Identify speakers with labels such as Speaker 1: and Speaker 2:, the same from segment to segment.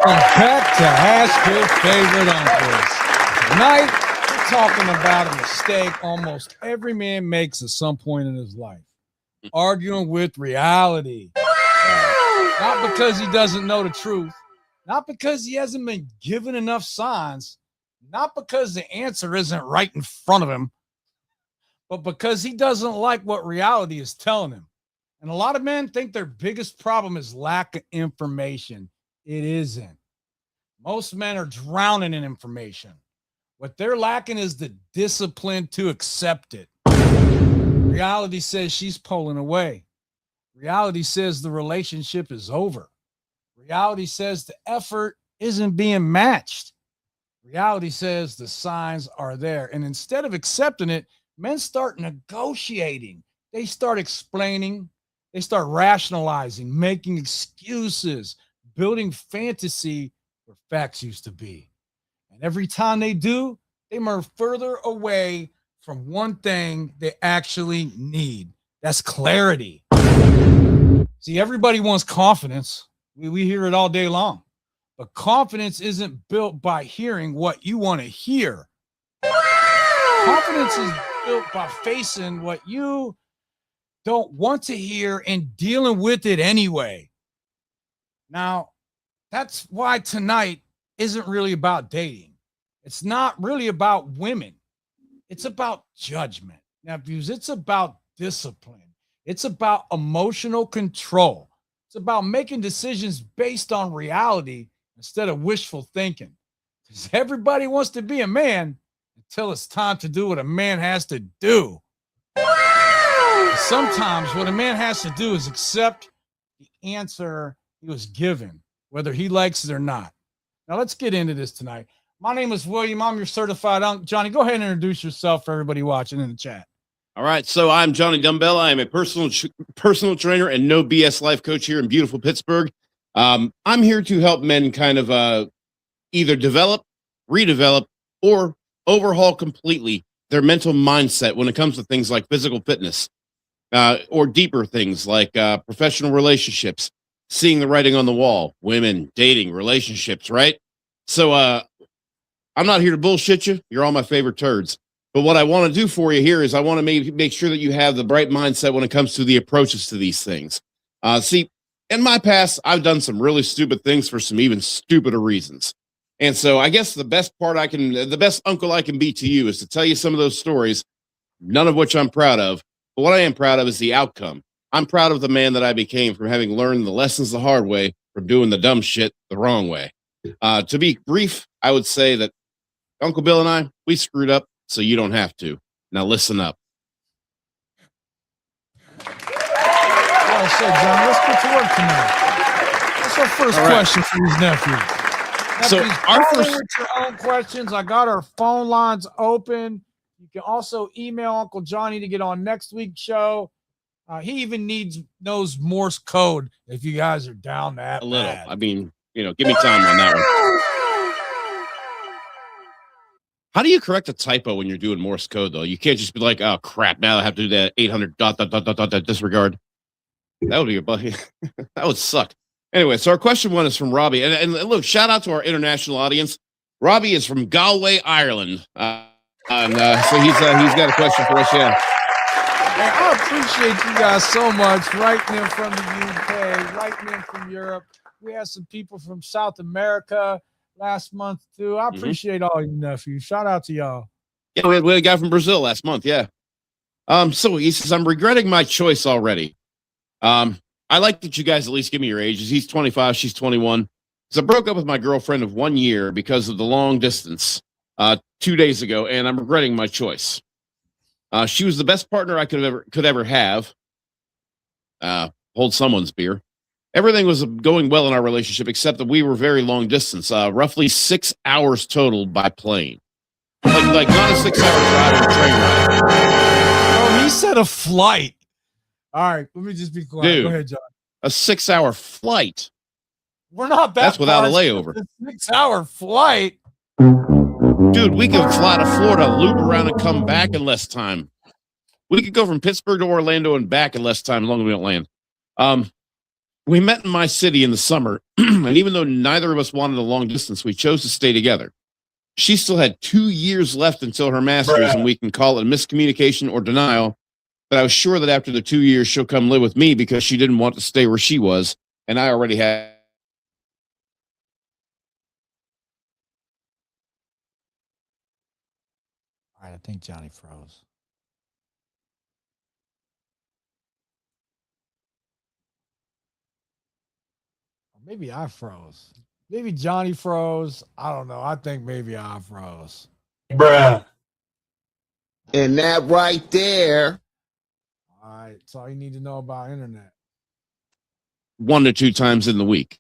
Speaker 1: Welcome back to Ask Your Favorite Uncles. Tonight, we're talking about a mistake almost every man makes at some point in his life. Arguing with reality. Not because he doesn't know the truth, not because he hasn't been given enough signs, not because the answer isn't right in front of him, but because he doesn't like what reality is telling him. And a lot of men think their biggest problem is lack of information. It isn't. Most men are drowning in information. What they're lacking is the discipline to accept it. Reality says she's pulling away. Reality says the relationship is over. Reality says the effort isn't being matched. Reality says the signs are there. And instead of accepting it, men start negotiating. They start explaining. They start rationalizing, making excuses, building fantasy where facts used to be. And every time they do, they move further away from one thing they actually need. That's clarity. See, everybody wants confidence. We hear it all day long. But confidence isn't built by hearing what you want to hear. Confidence is built by facing what you don't want to hear and dealing with it anyway. Now, that's why tonight isn't really about dating. It's not really about women. It's about judgment. Nephews, it's about discipline. It's about emotional control. It's about making decisions based on reality instead of wishful thinking. Because everybody wants to be a man until it's time to do what a man has to do. Sometimes what a man has to do is accept the answer he was given, whether he likes it or not. Now, let's get into this tonight. My name is William. I'm your certified uncle. Johnny, go ahead and introduce yourself for everybody watching in the chat.
Speaker 2: All right. So I'm Johnny Dumbbell. I am a personal trainer and no BS life coach here in beautiful Pittsburgh. I'm here to help men kind of either develop, redevelop, or overhaul completely their mental mindset when it comes to things like physical fitness or deeper things like professional relationships, seeing the writing on the wall, women, dating, relationships, right? So I'm not here to bullshit you. You're all my favorite turds. But what I want to do for you here is I want to make sure that you have the right mindset when it comes to the approaches to these things. See, in my past, I've done some really stupid things for some even stupider reasons. And so I guess the best uncle I can be to you is to tell you some of those stories, none of which I'm proud of. But what I am proud of is the outcome. I'm proud of the man that I became from having learned the lessons the hard way from doing the dumb shit the wrong way. To be brief, I would say that Uncle Bill and I, we screwed up so you don't have to. Now listen up.
Speaker 1: Well said, John. Let's get to work tonight. That's our first question for these nephews.
Speaker 2: So our first
Speaker 1: with your own questions. I got our phone lines open. You can also email Uncle Johnny to get on next week's show. He even knows Morse code if you guys are down that
Speaker 2: a little.
Speaker 1: bad.
Speaker 2: I mean, give me time on that one. How do you correct a typo when you're doing Morse code, though? You can't just be like, oh, crap, now I have to do that 800 ... disregard. That would be that would suck. Anyway, so our question one is from Robbie. And look, shout out to our international audience. Robbie is from Galway, Ireland. So he's got a question for us, yeah.
Speaker 1: Hey, I appreciate you guys so much writing in from the UK, writing in from Europe. We had some people from South America last month, too. I appreciate all you nephews. Shout out to y'all.
Speaker 2: Yeah, we had a guy from Brazil last month, yeah. So he says, I'm regretting my choice already. I like that you guys at least give me your ages. He's 25, she's 21. So I broke up with my girlfriend of 1 year because of the long distance 2 days ago, and I'm regretting my choice. She was the best partner I could ever have. Hold someone's beer. Everything was going well in our relationship, except that we were very long distance, roughly 6 hours total by plane. Like not a 6 hour drive or train ride.
Speaker 1: Oh, he said a flight. All right, let me just be quiet.
Speaker 2: Dude,
Speaker 1: go ahead, John.
Speaker 2: A 6 hour flight.
Speaker 1: We're not that.
Speaker 2: That's without a layover.
Speaker 1: 6 hour flight.
Speaker 2: Dude, we could fly to Florida, loop around, and come back in less time. We could go from Pittsburgh to Orlando and back in less time, as long as we don't land. We met in my city in the summer, and even though neither of us wanted a long distance, we chose to stay together. She still had 2 years left until her master's, and we can call it miscommunication or denial. But I was sure that after the 2 years, she'll come live with me because she didn't want to stay where she was, and I already had.
Speaker 1: All right, I think Johnny froze. Maybe I froze. Maybe Johnny froze. I don't know. I think maybe I froze.
Speaker 3: Bruh.
Speaker 4: And that right there.
Speaker 1: All right. That's all you need to know about internet.
Speaker 2: 1 to 2 times in the week.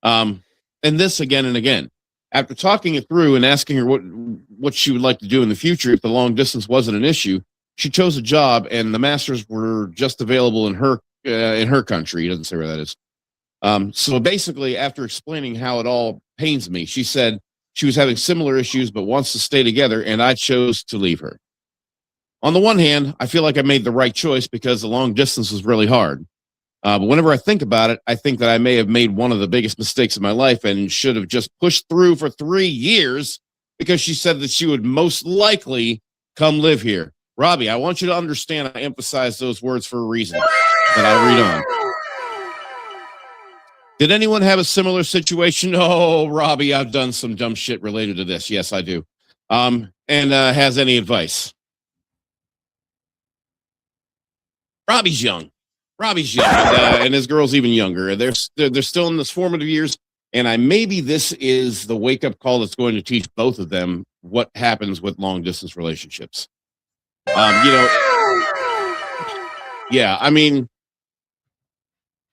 Speaker 2: And this again and again. After talking it through and asking her what she would like to do in the future if the long distance wasn't an issue, she chose a job, and the masters were just available in her country. He doesn't say where that is. So basically, after explaining how it all pains me, she said she was having similar issues but wants to stay together, and I chose to leave her. On the one hand, I feel like I made the right choice because the long distance was really hard. But whenever I think about it, I think that I may have made one of the biggest mistakes of my life and should have just pushed through for 3 years because she said that she would most likely come live here. Robbie, I want you to understand I emphasize those words for a reason. And I'll read on. Did anyone have a similar situation? Oh, Robbie, I've done some dumb shit related to this. Yes, I do. And has any advice? Robbie's young. Robbie's young, and his girl's even younger. They're still in this formative years, and maybe this is the wake up call that's going to teach both of them what happens with long distance relationships. Yeah, I mean,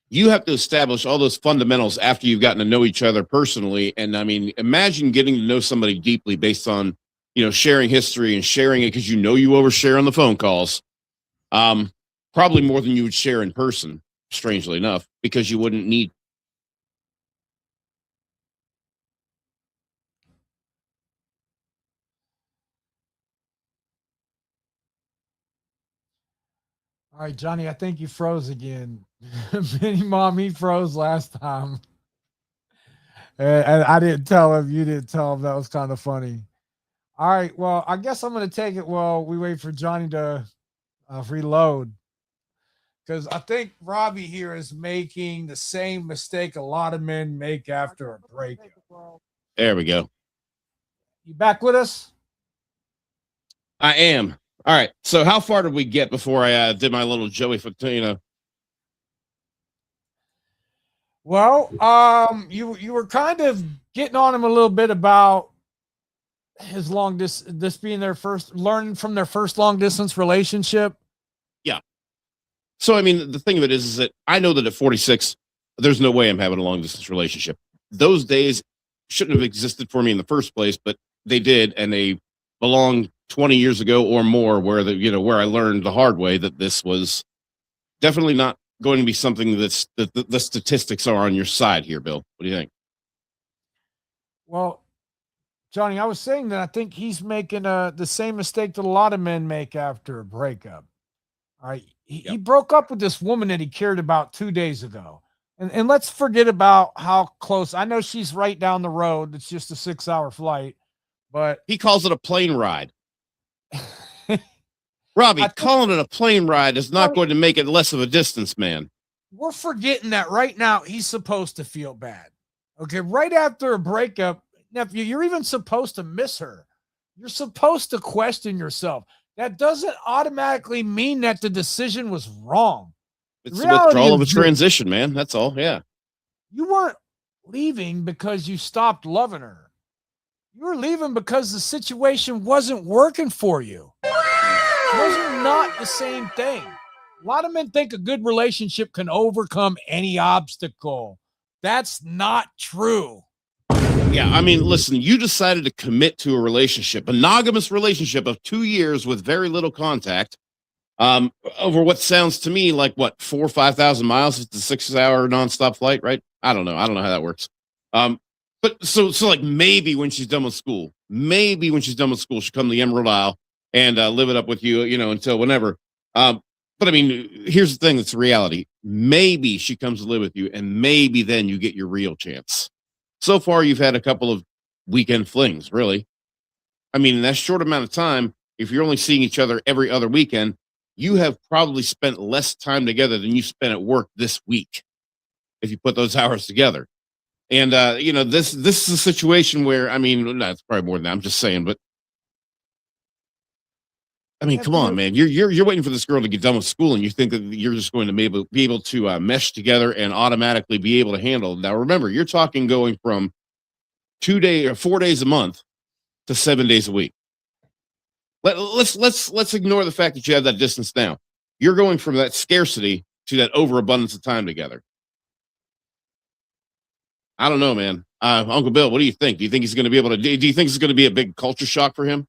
Speaker 2: you have to establish all those fundamentals after you've gotten to know each other personally. And I mean, imagine getting to know somebody deeply based on, sharing history and sharing it because you overshare on the phone calls. Probably more than you would share in person, strangely enough, because you wouldn't need.
Speaker 1: All right, Johnny, I think you froze again. Mini Mom, he froze last time. And I didn't tell him. You didn't tell him. That was kind of funny. All right. Well, I guess I'm going to take it while we wait for Johnny to reload. Because I think Robbie here is making the same mistake a lot of men make after a breakup.
Speaker 2: There we go.
Speaker 1: You back with us?
Speaker 2: I am. All right. So how far did we get before I did my little Joey Fatino?
Speaker 1: Well, you were kind of getting on him a little bit about his this being their first, learning from their first long distance relationship.
Speaker 2: Yeah. So, I mean, the thing of it is that I know that at 46, there's no way I'm having a long distance relationship. Those days shouldn't have existed for me in the first place, but they did. And they belong 20 years ago or more where I learned the hard way that this was definitely not going to be something that the statistics are on your side here, Bill. What do you think?
Speaker 1: Well, Johnny, I was saying that I think he's making the same mistake that a lot of men make after a breakup. All right. He broke up with this woman that he cared about 2 days ago. And let's forget about how close. I know she's right down the road. It's just a 6-hour flight, but
Speaker 2: he calls it a plane ride. Robbie, calling it a plane ride is not going to make it less of a distance, man.
Speaker 1: We're forgetting that right now he's supposed to feel bad. Okay, right after a breakup, nephew, you're even supposed to miss her. You're supposed to question yourself. That doesn't automatically mean that the decision was wrong.
Speaker 2: It's the withdrawal of a transition, man. That's all. Yeah.
Speaker 1: You weren't leaving because you stopped loving her. You were leaving because the situation wasn't working for you. Those are not the same thing. A lot of men think a good relationship can overcome any obstacle. That's not true.
Speaker 2: Yeah, I mean, listen, you decided to commit to a relationship, monogamous relationship of 2 years with very little contact, over what sounds to me like 4,000 or 5,000 miles. It's a 6-hour nonstop flight, right? I don't know how that works. But so like maybe when she's done with school, she'll come to the Emerald Isle and live it up with you, until whenever. But I mean, here's the thing: that's the reality. maybe she comes to live with you, and maybe then you get your real chance. So far, you've had a couple of weekend flings, really. I mean, in that short amount of time, if you're only seeing each other every other weekend, you have probably spent less time together than you spent at work this week if you put those hours together. And this is a situation where, I mean, no, it's probably more than that. I'm just saying, but I mean, come on, man. You're waiting for this girl to get done with school, and you think that you're just going to be able to mesh together and automatically be able to handle. Now, remember, you're talking going from 4 days a month to 7 days a week. Let's ignore the fact that you have that distance now. You're going from that scarcity to that overabundance of time together. I don't know, man. Uncle Bill, what do you think? Do you think he's going to be able to? Do you think it's going to be a big culture shock for him?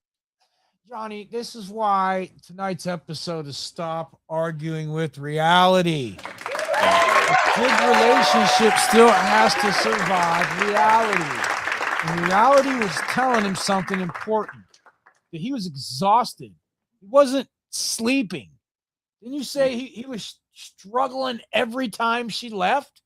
Speaker 1: Johnny, this is why tonight's episode is Stop Arguing with Reality. A good relationship still has to survive reality. And reality was telling him something important, that he was exhausted. He wasn't sleeping. Didn't you say he was struggling every time she left?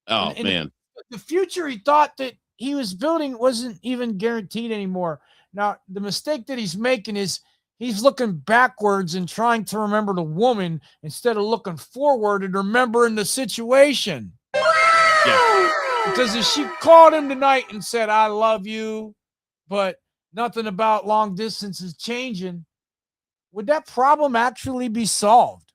Speaker 2: Oh, man.
Speaker 1: The future he thought that he was building wasn't even guaranteed anymore. Now, the mistake that he's making is he's looking backwards and trying to remember the woman instead of looking forward and remembering the situation.
Speaker 2: Yeah.
Speaker 1: Because if she called him tonight and said, I love you, but nothing about long distance is changing, would that problem actually be solved?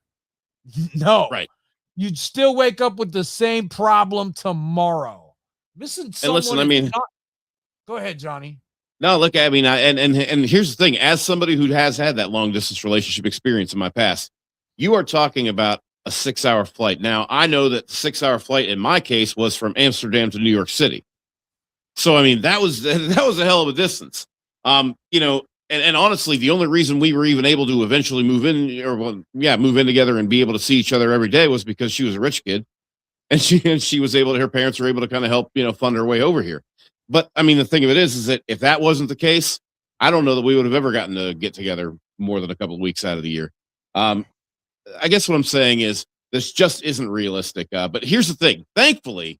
Speaker 1: No.
Speaker 2: Right.
Speaker 1: You'd still wake up with the same problem tomorrow. Missing someone.
Speaker 2: And listen, I mean,
Speaker 1: go ahead, Johnny.
Speaker 2: No, look, I mean, and here's the thing: as somebody who has had that long distance relationship experience in my past, you are talking about a 6-hour flight. Now, I know that the 6-hour flight in my case was from Amsterdam to New York City. So, I mean, that was a hell of a distance. And honestly, the only reason we were even able to eventually move in together and be able to see each other every day was because she was a rich kid, and she was able to. Her parents were able to kind of help fund her way over here. But I mean, the thing of it is that if that wasn't the case, I don't know that we would have ever gotten to get together more than a couple of weeks out of the year. I guess what I'm saying is this just isn't realistic. But here's the thing: thankfully,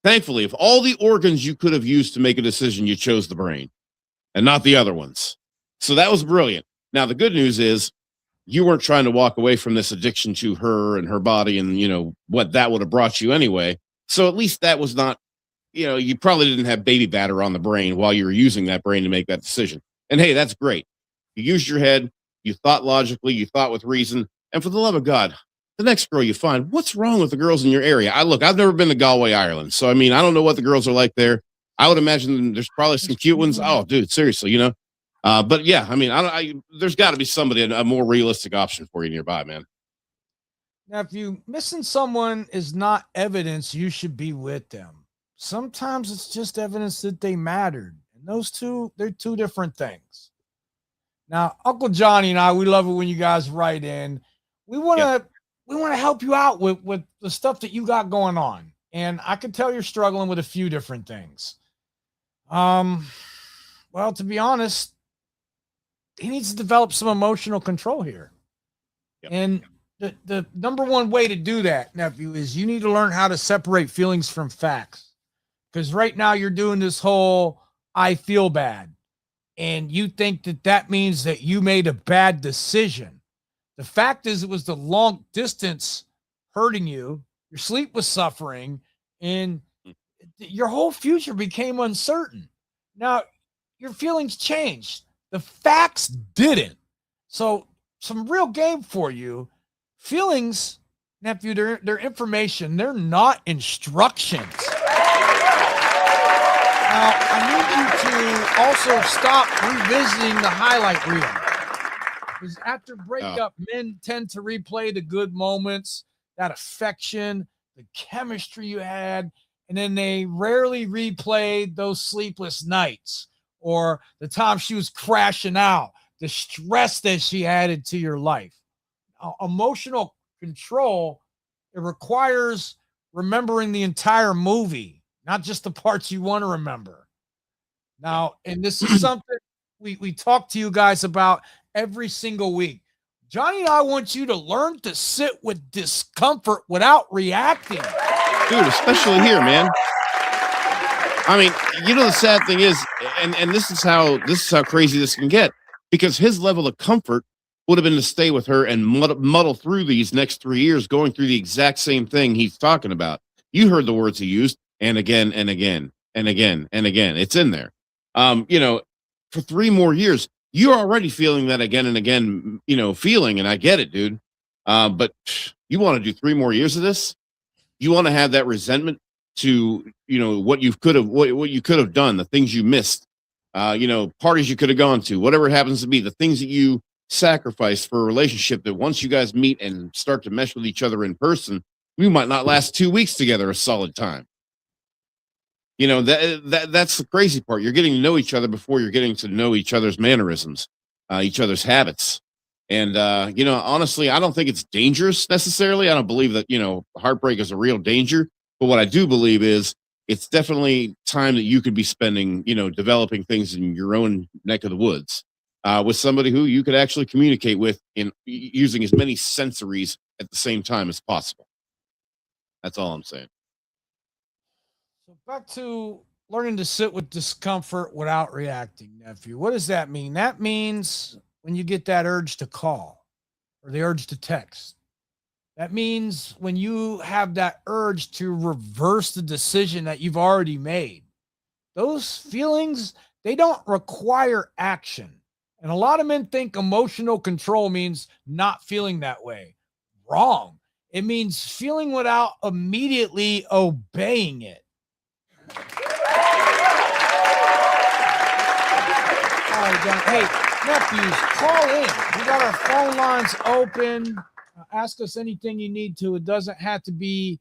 Speaker 2: of all the organs you could have used to make a decision, you chose the brain and not the other ones. So that was brilliant. Now, the good news is you weren't trying to walk away from this addiction to her and her body and, what that would have brought you anyway. So at least that was not, you probably didn't have baby batter on the brain while you were using that brain to make that decision. And hey, that's great. You used your head. You thought logically. You thought with reason. And for the love of God, the next girl you find, what's wrong with the girls in your area? I've never been to Galway, Ireland. So, I mean, I don't know what the girls are like there. I would imagine there's probably some cute ones. Oh, dude, seriously, But yeah, I mean, there's got to be somebody, a more realistic option for you nearby, man.
Speaker 1: Now, if you missing someone is not evidence you should be with them. Sometimes it's just evidence that they mattered. And those two, they're two different things. Now, Uncle Johnny and I, we love it when you guys write in. We want to help you out with the stuff that you got going on. And I can tell you're struggling with a few different things. Well, to be honest, he needs to develop some emotional control here. Yep. And the number one way to do that, nephew, is you need to learn how to separate feelings from facts. Because right now you're doing this whole I feel bad. And you think that means that you made a bad decision. The fact is it was the long distance hurting you. Your sleep was suffering. And your whole future became uncertain. Now, your feelings changed. The facts didn't. So, some real game for you. Feelings, nephew, they're information. They're not instructions. Now, I need you to also stop revisiting the highlight reel. Because after breakup, men tend to replay the good moments, that affection, the chemistry you had, and then they rarely replayed those sleepless nights or the time she was crashing out, the stress that she added to your life. Emotional control, it requires remembering the entire movie, not just the parts you want to remember. Now, and this is something we talk to you guys about every single week. Johnny and I want you to learn to sit with discomfort without reacting.
Speaker 2: Dude, especially here, man. I mean, the sad thing is, and this is how crazy this can get, because his level of comfort would have been to stay with her and muddle through these next 3 years, going through the exact same thing he's talking about. You heard the words he used, and again, and again, and again, and again. It's in there. For 3 more years, you're already feeling that again and again, feeling, and I get it, dude. But you want to do 3 more years of this? You want to have that resentment to what you could have done, the things you missed, parties you could have gone to, whatever it happens to be, the things that you sacrificed for a relationship that once you guys meet and start to mesh with each other in person, you might not last 2 weeks together a solid time. That's the crazy part. You're getting to know each other before you're getting to know each other's mannerisms, each other's habits. And honestly, I don't think it's dangerous necessarily. I don't believe that heartbreak is a real danger. But what I do believe is it's definitely time that you could be spending, developing things in your own neck of the woods with somebody who you could actually communicate with in using as many sensories at the same time as possible. That's all I'm saying.
Speaker 1: So back to learning to sit with discomfort without reacting, nephew. What does that mean? That means when you get that urge to call or the urge to text. That means when you have that urge to reverse the decision that you've already made. Those feelings, they don't require action. And a lot of men think emotional control means not feeling that way. Wrong. It means feeling without immediately obeying it. All right, John. Hey, nephews, call in. We got our phone lines open. Ask us anything you need to. It doesn't have to be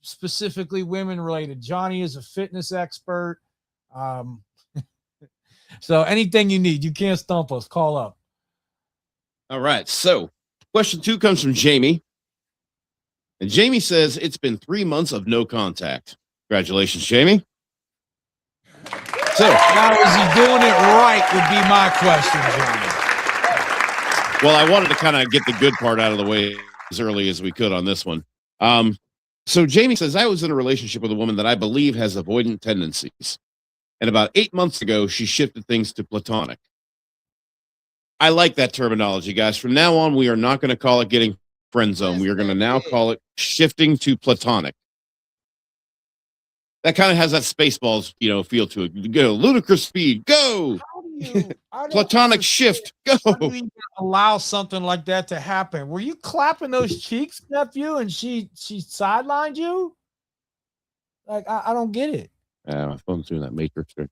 Speaker 1: specifically women related. Johnny is a fitness expert. So anything you need, you can't stump us. Call up.
Speaker 2: All right. So question 2 comes from Jamie. And Jamie says it's been 3 months of no contact. Congratulations, Jamie. So
Speaker 1: now, is he doing it right would be my question, Johnny.
Speaker 2: Well, I wanted to kind of get the good part out of the way as early as we could on this one. So Jamie says, I was in a relationship with a woman that I believe has avoidant tendencies. And about 8 months ago, she shifted things to platonic. I like that terminology, guys. From now on, we are not going to call it getting friend zone. We are going to now call it shifting to platonic. That kind of has that Spaceballs, feel to it. Go, ludicrous speed, go. Platonic shift, go.
Speaker 1: How do you allow something like that to happen? Were you clapping those cheeks, nephew, and she sidelined you? Like, I don't get it.
Speaker 2: My phone's doing that matrix there.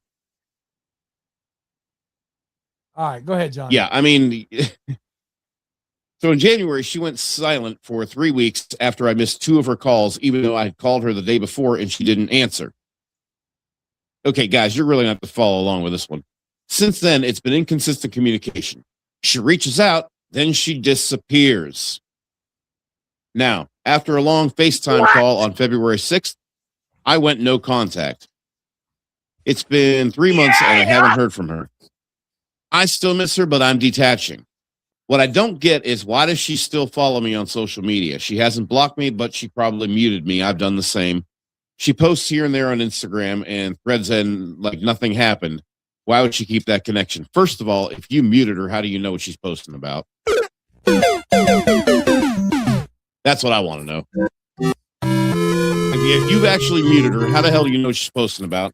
Speaker 1: All right, go ahead, John.
Speaker 2: Yeah, I mean, so in January, she went silent for 3 weeks after I missed 2 of her calls, even though I had called her the day before and she didn't answer. Okay, guys, you're really going to have to follow along with this one. Since then, it's been inconsistent communication. She reaches out, then she disappears. Now, after a long FaceTime call on February 6th, I went no contact. It's been 3 months and I haven't heard from her. I still miss her, but I'm detaching. What I don't get is why does she still follow me on social media? She hasn't blocked me, but she probably muted me. I've done the same. She posts here and there on Instagram and threads and like nothing happened. Why would she keep that connection? First of all, if you muted her, how do you know what she's posting about? That's what I want to know. If you've actually muted her, how the hell do you know what she's posting about?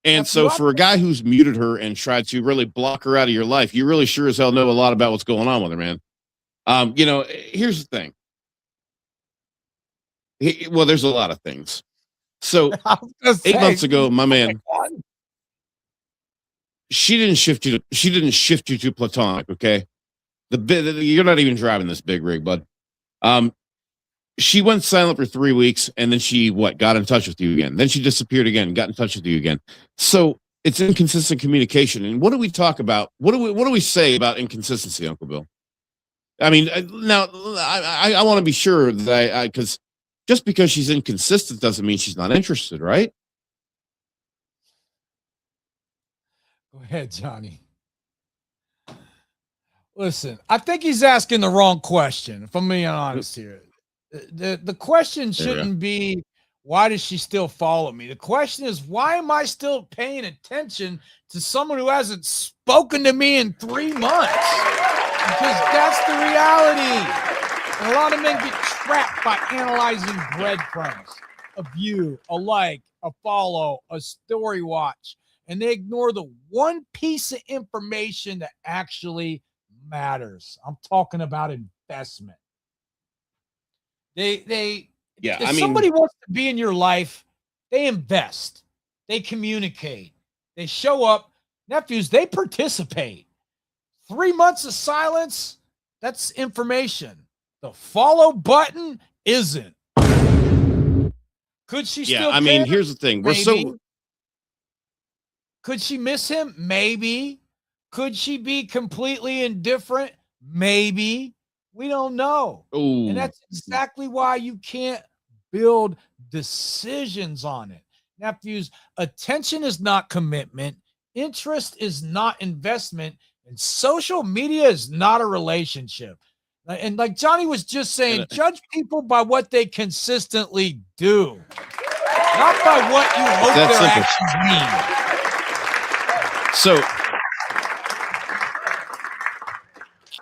Speaker 2: And so for a guy who's muted her and tried to really block her out of your life, you really sure as hell know a lot about what's going on with her, man. Here's the thing. Well, there's a lot of things. So 8 months ago, my man, she didn't shift you to platonic. Okay. You're not even driving this big rig, bud. She went silent for 3 weeks and then she got in touch with you again. Then she disappeared again, got in touch with you again. So it's inconsistent communication. And what do we talk about? What do we say about inconsistency, Uncle Bill? I mean, now I want to be sure that because just because she's inconsistent doesn't mean she's not interested, right?
Speaker 1: Go ahead, Johnny. Listen, I think he's asking the wrong question, if I'm being honest here. The question shouldn't be, why does she still follow me? The question is, why am I still paying attention to someone who hasn't spoken to me in 3 months? Because that's the reality. And a lot of men get trapped by analyzing breadcrumbs, a view, a like, a follow, a story watch, and they ignore the one piece of information that actually matters. I'm talking about investment. If somebody wants to be in your life, they invest, they communicate, they show up. Nephews, they participate. 3 months of silence, that's information. The follow button isn't. Could she still care?
Speaker 2: Here's the thing.
Speaker 1: Could she miss him? Maybe. Could she be completely indifferent? Maybe. We don't know.
Speaker 2: Ooh.
Speaker 1: And that's exactly why you can't build decisions on it. Nephews, attention is not commitment. Interest is not investment. And social media is not a relationship. And like Johnny was just saying, judge people by what they consistently do, not by what you hope their actions mean.
Speaker 2: So,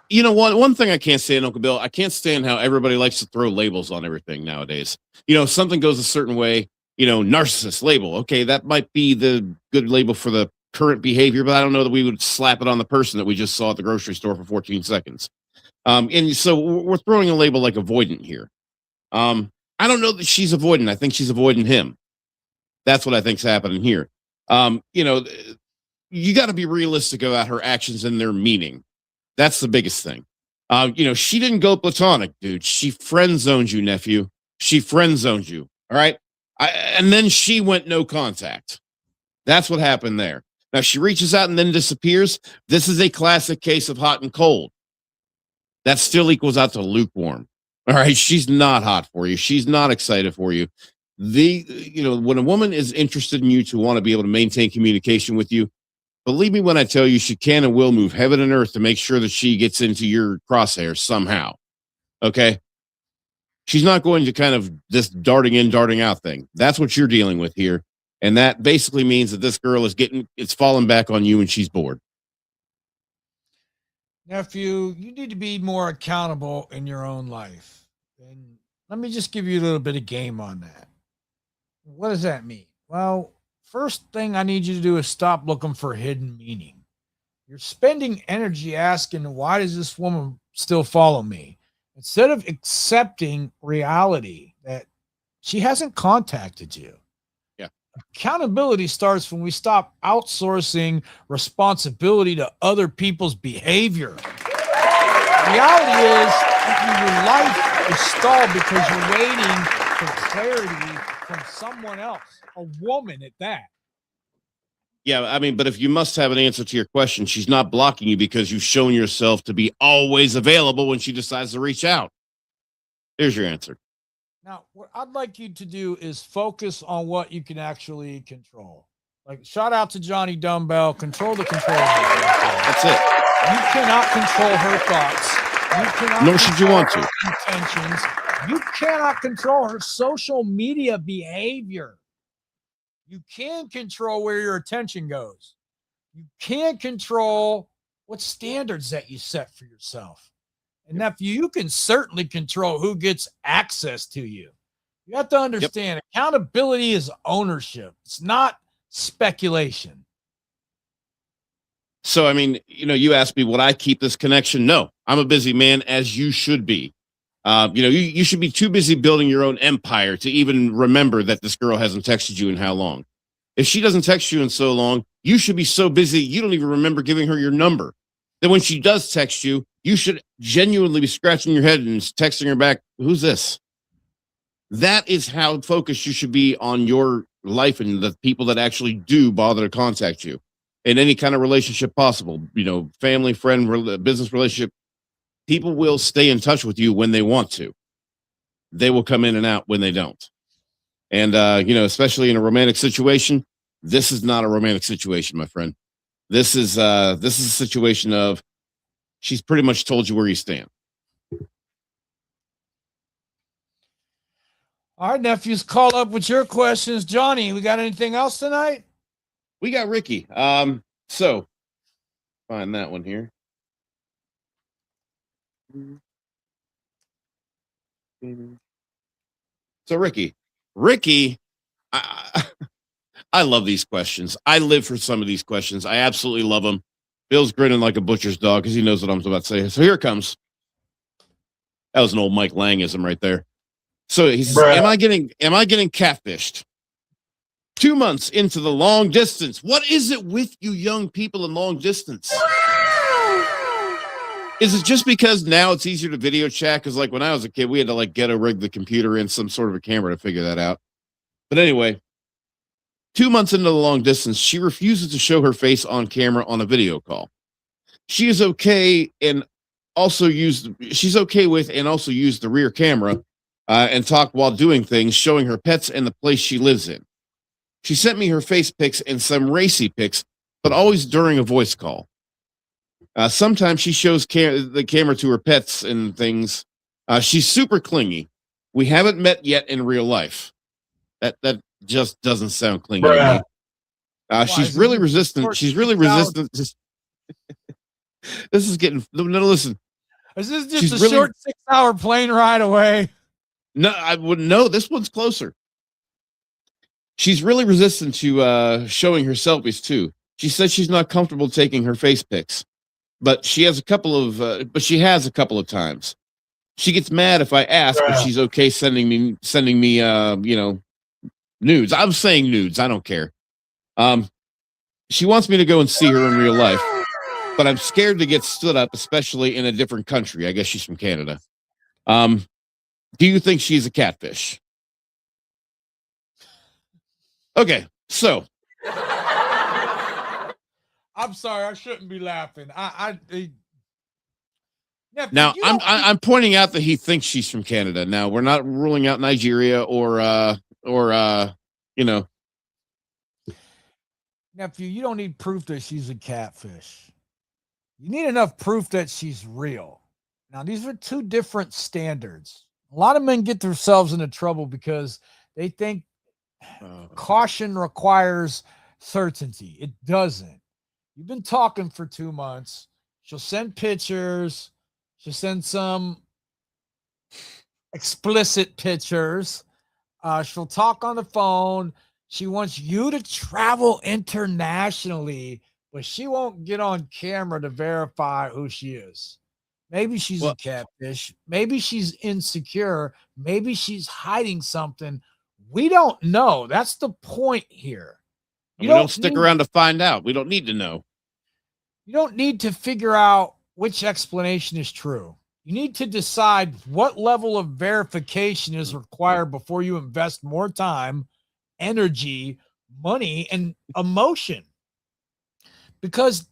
Speaker 2: you know, one thing I can't stand, Uncle Bill, I can't stand how everybody likes to throw labels on everything nowadays. You know, if something goes a certain way, you know, narcissist label. Okay, that might be the good label for the current behavior, but I don't know that we would slap it on the person that we just saw at the grocery store for 14 seconds. And so we're throwing a label like avoidant here. I don't know that she's avoidant. I think she's avoiding him. That's what I think's happening here. You know, you got to be realistic about her actions and their meaning. That's the biggest thing. You know, she didn't go platonic, dude. She friend zoned you, nephew. She friend zoned you. All right. And then she went no contact. That's what happened there. Now she reaches out and then disappears. This is a classic case of hot and cold. That still equals out to lukewarm. All right. She's not hot for you. She's not excited for you. You know, when a woman is interested in you to want to be able to maintain communication with you, believe me when I tell you, she can and will move heaven and earth to make sure that she gets into your crosshairs somehow. Okay. She's not going to kind of this darting in, darting out thing. That's what you're dealing with here. And that basically means that this girl it's falling back on you and she's bored.
Speaker 1: Nephew, you need to be more accountable in your own life. And let me just give you a little bit of game on that. What does that mean? Well, first thing I need you to do is stop looking for hidden meaning. You're spending energy asking, why does this woman still follow me? Instead of accepting reality that she hasn't contacted you.
Speaker 2: Yeah.
Speaker 1: Accountability starts when we stop outsourcing responsibility to other people's behavior. Reality is your life is stalled because you're waiting for clarity from someone else, a woman at that.
Speaker 2: Yeah, I mean, but if you must have an answer to your question, she's not blocking you because you've shown yourself to be always available when she decides to reach out. Here's your answer.
Speaker 1: Now, what I'd like you to do is focus on what you can actually control. Like, shout out to Johnny Dumbbell, control the control.
Speaker 2: That's it.
Speaker 1: You cannot control her thoughts. You cannot
Speaker 2: nor should you want to.
Speaker 1: Intentions. You cannot control her social media behavior. You can control where your attention goes. You can control what standards that you set for yourself. And nephew, you can certainly control who gets access to you. You have to understand accountability is ownership. It's not speculation.
Speaker 2: So, I mean, you know, you asked me, would I keep this connection? No, I'm a busy man, as you should be. You know, you should be too busy building your own empire to even remember that this girl hasn't texted you in how long. If she doesn't text you in so long, you should be so busy you don't even remember giving her your number. Then when she does text you, you should genuinely be scratching your head and texting her back, who's this? That is how focused you should be on your life and the people that actually do bother to contact you in any kind of relationship possible. You know, family, friend, business relationship. People will stay in touch with you when they want to. They will come in and out when they don't. And, you know, especially in a romantic situation, this is not a romantic situation, my friend. This is a situation of she's pretty much told you where you stand.
Speaker 1: All right, nephews, call up with your questions. Johnny, we got anything else tonight?
Speaker 2: We got Ricky. So find that one here. So Ricky, I, I love these questions. I live for some of these questions. I absolutely love them. Bill's grinning like a butcher's dog because he knows what I'm about to say. So here it comes. That was an old Mike Langism right there. So he says, am I getting catfished? 2 months into the long distance. What is it with you young people in long distance? Is it just because now it's easier to video chat? Because like when I was a kid, we had to like ghetto rig the computer in some sort of a camera to figure that out. But anyway, 2 months into the long distance, she refuses to show her face on camera on a video call. She is okay and also she's okay with and also use the rear camera and talk while doing things, showing her pets and the place she lives in. She sent me her face pics and some racy pics, but always during a voice call. Sometimes she shows the camera to her pets and things. She's super clingy. We haven't met yet in real life. That just doesn't sound clingy to me. She's really resistant. She's really resistant. This is getting no. Listen,
Speaker 1: is this just a short 6-hour plane ride away?
Speaker 2: No, I wouldn't know. This one's closer. She's really resistant to showing her selfies too. She says she's not comfortable taking her face pics, but she has a couple of times. She gets mad if I ask if she's okay sending me nudes. I'm saying nudes. I don't care. She wants me to go and see her in real life, but I'm scared to get stood up, especially in a different country. I guess she's from Canada. Do you think she's a catfish? Okay, so
Speaker 1: I'm sorry, I shouldn't be laughing.
Speaker 2: Now I'm pointing out that he thinks she's from Canada. Now we're not ruling out Nigeria or
Speaker 1: Nephew, you don't need proof that she's a catfish. You need enough proof that she's real. Now, these are two different standards. A lot of men get themselves into trouble because they think caution requires certainty. It doesn't. You've been talking for 2 months. She'll send pictures. She'll send some explicit pictures. She'll talk on the phone. She wants you to travel internationally, but she won't get on camera to verify who she is. Maybe she's a catfish. Maybe she's insecure. Maybe she's hiding something. We don't know. That's the point here.
Speaker 2: We don't stick around to find out. We don't need to know.
Speaker 1: You don't need to figure out which explanation is true. You need to decide what level of verification is required before you invest more time, energy, money, and emotion. Because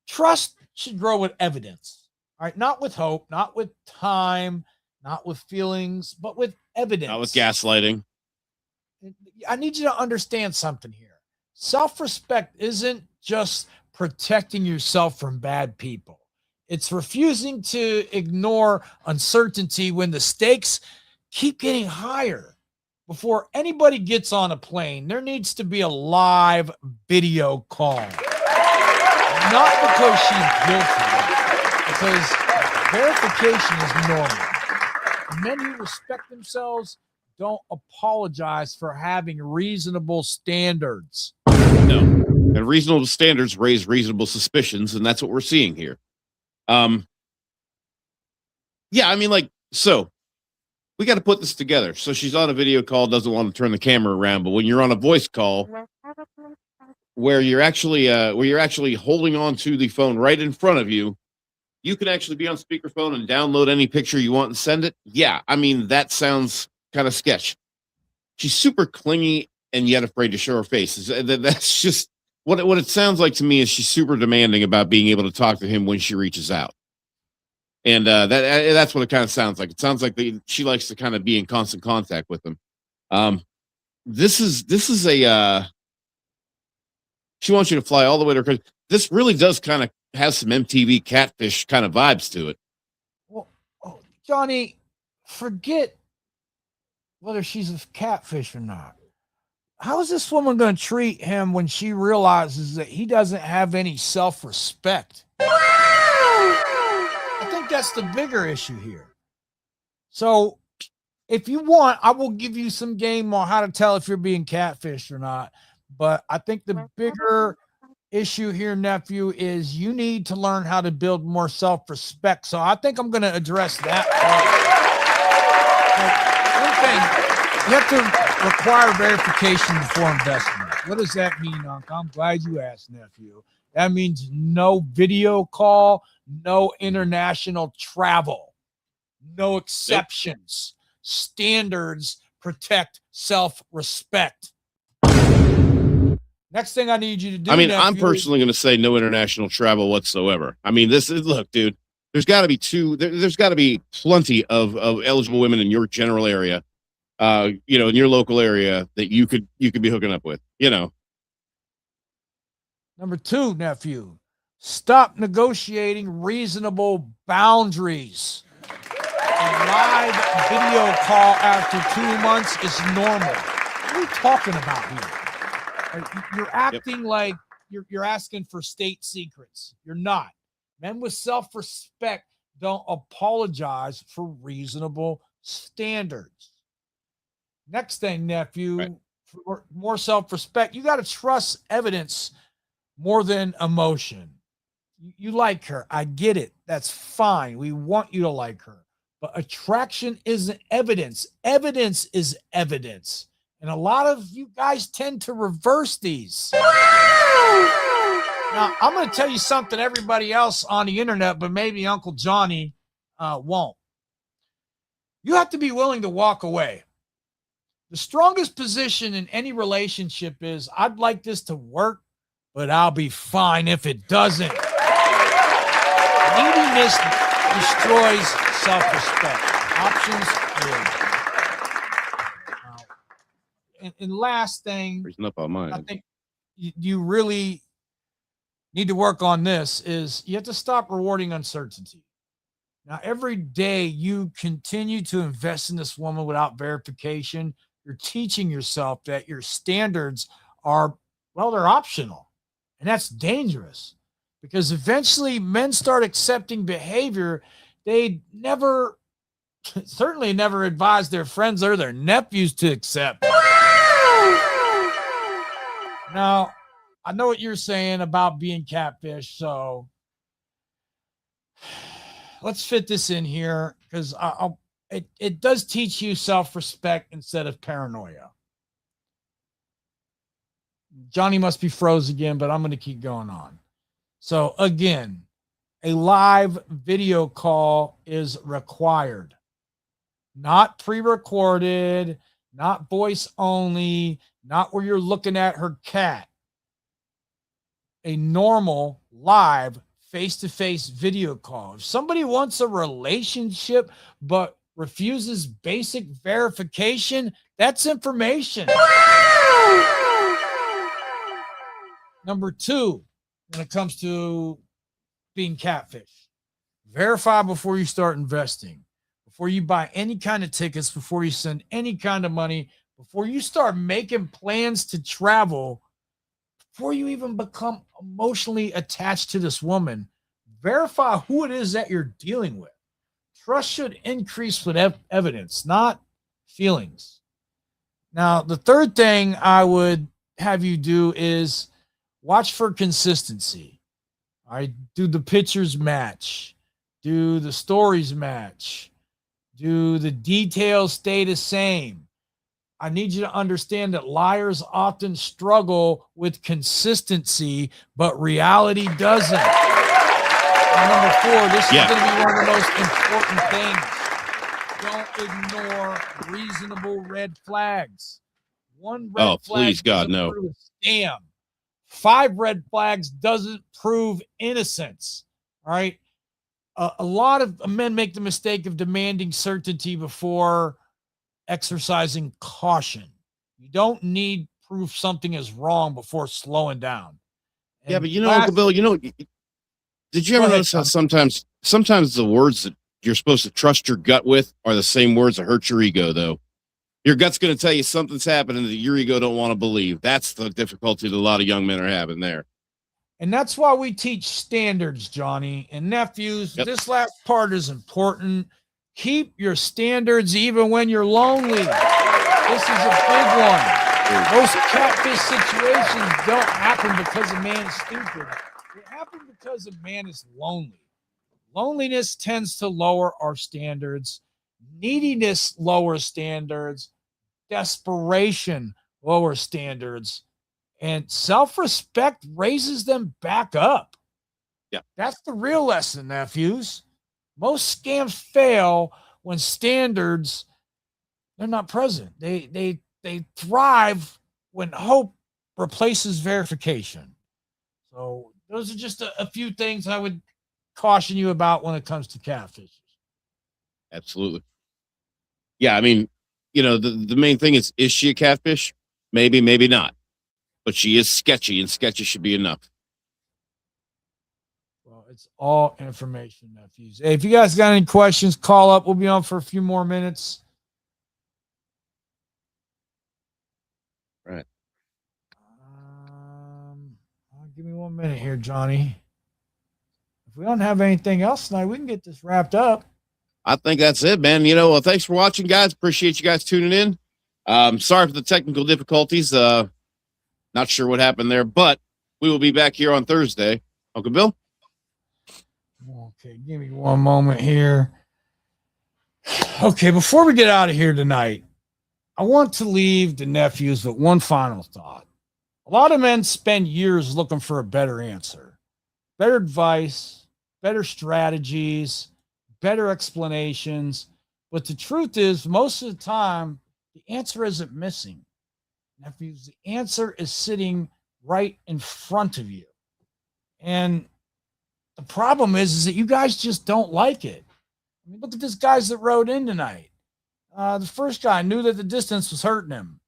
Speaker 1: trust should grow with evidence. All right, not with hope, not with time, not with feelings, but with evidence.
Speaker 2: Not with gaslighting.
Speaker 1: I need you to understand something here. Self-respect isn't just protecting yourself from bad people. It's refusing to ignore uncertainty when the stakes keep getting higher. Before anybody gets on a plane, there needs to be a live video call. Not because she's guilty, because verification is normal. Men who respect themselves don't apologize for having reasonable standards.
Speaker 2: No. And reasonable standards raise reasonable suspicions, and that's what we're seeing here. Yeah, I mean, like, so we got to put this together. So she's on a video call, doesn't want to turn the camera around, but when you're on a voice call where you're actually holding on to the phone right in front of you, you can actually be on speakerphone and download any picture you want and send it. Yeah, I mean, that sounds kind of sketch. She's super clingy and yet afraid to show her face. That's just what it sounds like to me. Is she's super demanding about being able to talk to him when she reaches out, and that's what it kind of sounds like. It sounds like she likes to kind of be in constant contact with him. This is a she wants you to fly all the way to her. This really does kind of has some MTV Catfish kind of vibes to it.
Speaker 1: Well, oh, Johnny, forget whether she's a catfish or not. How is this woman going to treat him when she realizes that he doesn't have any self-respect? I think that's the bigger issue here. So if you want, I will give you some game on how to tell if you're being catfished or not. But I think the bigger issue here, nephew, is you need to learn how to build more self-respect. So I think I'm going to address that part. One thing, you have to require verification before investment. What does that mean, Uncle? I'm glad you asked, nephew. That means no video call, no international travel, no exceptions. Standards protect self-respect. Next thing I need you to do.
Speaker 2: I mean, nephew, I'm personally going to say no international travel whatsoever. I mean, this is, look, dude, there's got to be there's got to be plenty of eligible women in your general area, in your local area that you could be hooking up with,
Speaker 1: Number 2, nephew, stop negotiating reasonable boundaries. A live video call after 2 months is normal. What are you talking about here? You're acting like you're asking for state secrets. You're not. Men with self-respect don't apologize for reasonable standards. Next thing, nephew, right. For more self-respect, you got to trust evidence more than emotion. You like her. I get it. That's fine. We want you to like her. But attraction isn't evidence. Evidence is evidence. And a lot of you guys tend to reverse these. Now, I'm going to tell you something everybody else on the internet, but maybe Uncle Johnny won't. You have to be willing to walk away. The strongest position in any relationship is, I'd like this to work, but I'll be fine if it doesn't. Neediness destroys self-respect. Options live. And last thing, I think you really need to work on this is you have to stop rewarding uncertainty. Now, every day you continue to invest in this woman without verification, you're teaching yourself that your standards are, well, they're optional. And that's dangerous because eventually men start accepting behavior they certainly never advised their friends or their nephews to accept. Now, I know what you're saying about being catfish, so let's fit this in here because it does teach you self-respect instead of paranoia. Johnny must be froze again, but I'm going to keep going on. So again, a live video call is required, not pre-recorded, not voice only, not where you're looking at her cat. A normal live face-to-face video call. If somebody wants a relationship but refuses basic verification, that's information. Number 2, when it comes to being catfish, verify before you start investing, before you buy any kind of tickets, before you send any kind of money, before you start making plans to travel, before you even become emotionally attached to this woman, verify who it is that you're dealing with. Trust should increase with evidence, not feelings. Now, the third thing I would have you do is watch for consistency. All right, do the pictures match? Do the stories match? Do the details stay the same? I need you to understand that liars often struggle with consistency, but reality doesn't. And number 4, this is going to be one of the most important things. Don't ignore reasonable red flags. One red flag,
Speaker 2: please, God, no.
Speaker 1: Damn. 5 red flags doesn't prove innocence. All right. A lot of men make the mistake of demanding certainty before exercising caution. You don't need proof something is wrong before slowing down.
Speaker 2: And but Uncle Bill, Did you ever notice how sometimes the words that you're supposed to trust your gut with are the same words that hurt your ego, though? Your gut's going to tell you something's happening that your ego don't want to believe. That's the difficulty that a lot of young men are having there.
Speaker 1: And that's why we teach standards, Johnny and nephews.
Speaker 2: Yep.
Speaker 1: This last part is important. Keep your standards even when you're lonely. This is a big one. Most catfish situations don't happen because a man is stupid. They happen because a man is lonely. Loneliness tends to lower our standards. Neediness lowers standards. Desperation lowers standards. And self-respect raises them back up.
Speaker 2: Yeah.
Speaker 1: That's the real lesson, nephews. Most scams fail when standards, they're not present. They thrive when hope replaces verification. So those are just a few things I would caution you about when it comes to catfishes.
Speaker 2: Absolutely. Yeah, I mean, the main thing is she a catfish? Maybe, maybe not. But she is sketchy, and sketchy should be enough.
Speaker 1: Well, it's all information, nephews. Hey, if you guys got any questions, call up. We'll be on for a few more minutes.
Speaker 2: Right.
Speaker 1: Give me 1 minute here, Johnny. If we don't have anything else tonight, we can get this wrapped up.
Speaker 2: I think that's it, man. Well, thanks for watching, guys. Appreciate you guys tuning in. Sorry for the technical difficulties. Not sure what happened there, but we will be back here on Thursday. Uncle Bill?
Speaker 1: Okay, give me 1 moment here. Okay, before we get out of here tonight, I want to leave the nephews with one final thought. A lot of men spend years looking for a better answer, better advice, better strategies, better explanations. But the truth is, most of the time, the answer isn't missing. Nephews, the answer is sitting right in front of you. And the problem is that you guys just don't like it. I mean, look at these guys that wrote in tonight. The first guy knew that the distance was hurting him.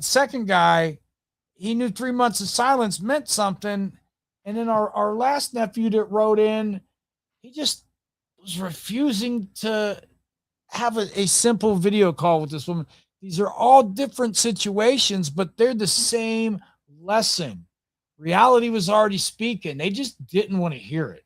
Speaker 1: Second guy, he knew 3 months of silence meant something. And then our last nephew that wrote in, he just was refusing to have a simple video call with this woman. These are all different situations, but they're the same lesson. Reality was already speaking. They just didn't want to hear it.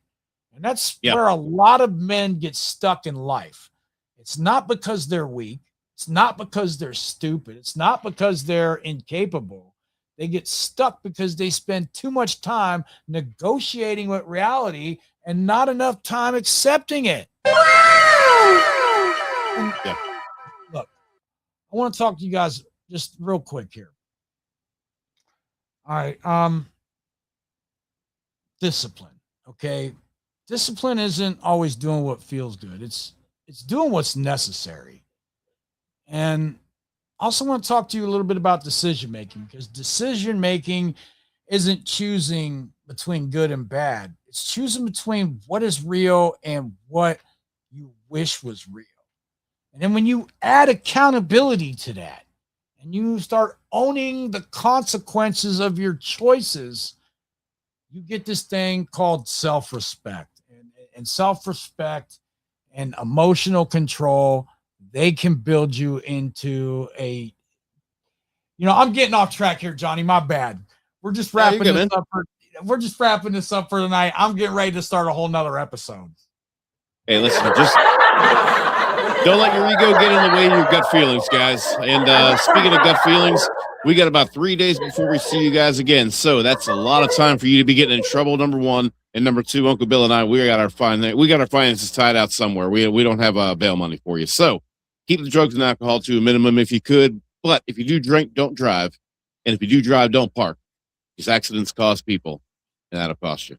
Speaker 1: And that's where a lot of men get stuck in life. It's not because they're weak. It's not because they're stupid. It's not because they're incapable. They get stuck because they spend too much time negotiating with reality and not enough time accepting it. And, look, I want to talk to you guys just real quick here. All right. Discipline. Okay. Discipline isn't always doing what feels good. It's doing what's necessary. And I also want to talk to you a little bit about decision making, because decision making isn't choosing between good and bad. It's choosing between what is real and what you wish was real. And then when you add accountability to that and you start owning the consequences of your choices, you get this thing called self-respect. And self-respect and emotional control, they can build you into a, I'm getting off track here, Johnny. My bad. We're just wrapping this up. We're just wrapping this up for tonight. I'm getting ready to start a whole nother episode.
Speaker 2: Hey, listen, just don't let your ego get in the way of your gut feelings, guys. And speaking of gut feelings, we got about 3 days before we see you guys again. So that's a lot of time for you to be getting in trouble, number one. And number two, Uncle Bill and I, we got our finances tied out somewhere. We don't have bail money for you. So keep the drugs and alcohol to a minimum if you could. But if you do drink, don't drive. And if you do drive, don't park. Because accidents cause people, and that'll cost you.